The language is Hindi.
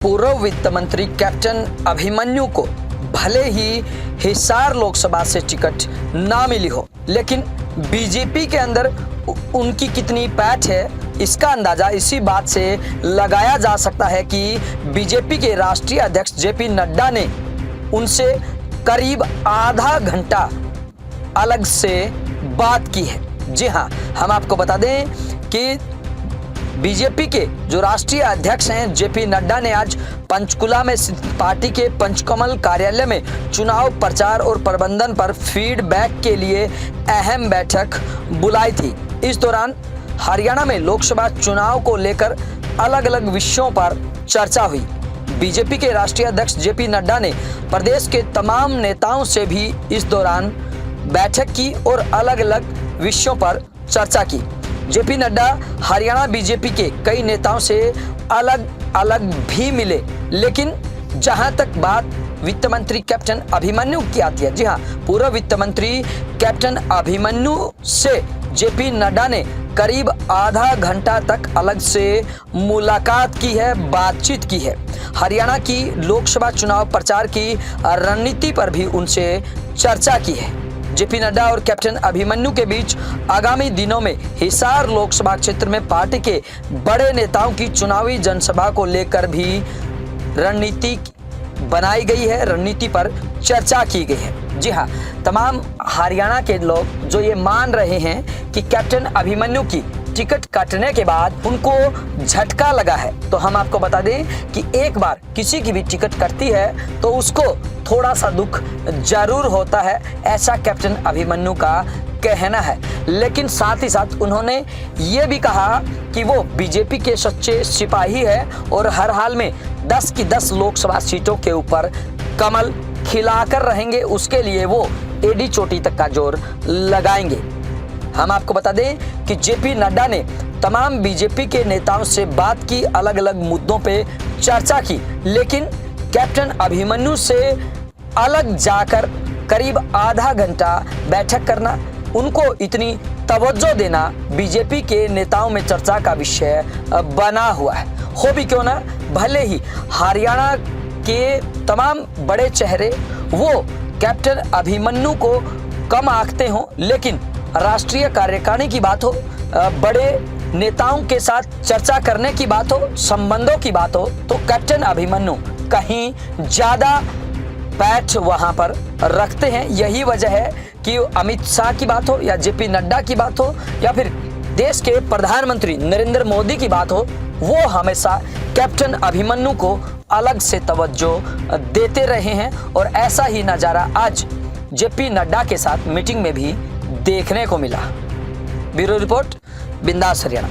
पूर्व वित्त मंत्री कैप्टन अभिमन्यु को भले ही हिसार लोकसभा से टिकट ना मिली हो, लेकिन बीजेपी के अंदर उनकी कितनी पैठ है इसका अंदाजा इसी बात से लगाया जा सकता है कि बीजेपी के राष्ट्रीय अध्यक्ष जेपी नड्डा ने उनसे करीब आधा घंटा अलग से बात की है। जी हाँ, हम आपको बता दें कि बीजेपी के जो राष्ट्रीय अध्यक्ष हैं जेपी नड्डा ने आज पंचकुला में पार्टी के पंचकमल कार्यालय में चुनाव प्रचार और प्रबंधन पर फीडबैक के लिए अहम बैठक बुलाई थी। इस दौरान हरियाणा में लोकसभा चुनाव को लेकर अलग अलग विषयों पर चर्चा हुई। बीजेपी के राष्ट्रीय अध्यक्ष जेपी नड्डा ने प्रदेश के तमाम नेताओं से भी इस दौरान बैठक की और अलग अलग विषयों पर चर्चा की। जेपी नड्डा हरियाणा बीजेपी के कई नेताओं से अलग अलग भी मिले, लेकिन जहां तक बात वित्त मंत्री कैप्टन अभिमन्यु की आती है, जी हाँ, पूर्व वित्त मंत्री कैप्टन अभिमन्यु से जेपी नड्डा ने करीब आधा घंटा तक अलग से मुलाकात की है, बातचीत की है। हरियाणा की लोकसभा चुनाव प्रचार की रणनीति पर भी उनसे चर्चा की है। जेपी नड्डा और कैप्टन अभिमन्यु के बीच आगामी दिनों में हिसार लोकसभा क्षेत्र में पार्टी के बड़े नेताओं की चुनावी जनसभा को लेकर भी रणनीति बनाई गई है, रणनीति पर चर्चा की गई है। जी हाँ, तमाम हरियाणा के लोग जो ये मान रहे हैं कि कैप्टन अभिमन्यु की टिकट कटने के बाद उनको झटका लगा है, तो हम आपको बता दें कि एक बार किसी की भी टिकट कटती है तो उसको थोड़ा सा दुख जरूर होता है, ऐसा कैप्टन अभिमन्यु का कहना है। लेकिन साथ ही साथ उन्होंने ये भी कहा कि वो बीजेपी के सच्चे सिपाही है और हर हाल में 10 की 10 लोकसभा सीटों के ऊपर कमल खिलाकर रहेंगे, उसके लिए वो एडी चोटी तक का जोर लगाएंगे। हम आपको बता दें कि जेपी नड्डा ने तमाम बीजेपी के नेताओं से बात की, अलग अलग मुद्दों पे चर्चा की, लेकिन कैप्टन अभिमन्यु से अलग जाकर करीब आधा घंटा बैठक करना, उनको इतनी तवज्जो देना बीजेपी के नेताओं में चर्चा का विषय बना हुआ है। हो भी क्यों ना, भले ही हरियाणा के तमाम बड़े चेहरे वो कैप्टन अभिमन्यु को कम आंकते हों, लेकिन राष्ट्रीय कार्यकारिणी की बात हो, बड़े नेताओं के साथ चर्चा करने की बात हो, संबंधों की बात हो, तो कैप्टन अभिमन्यु कहीं ज्यादा पैठ वहां पर रखते हैं। यही वजह है कि अमित शाह की बात हो या जेपी नड्डा की बात हो या फिर देश के प्रधानमंत्री नरेंद्र मोदी की बात हो, वो हमेशा कैप्टन अभिमन्यु को अलग से तवज्जो देते रहे हैं और ऐसा ही नजारा आज जेपी नड्डा के साथ मीटिंग में भी देखने को मिला। ब्यूरो रिपोर्ट, बिंदास हरियाणा।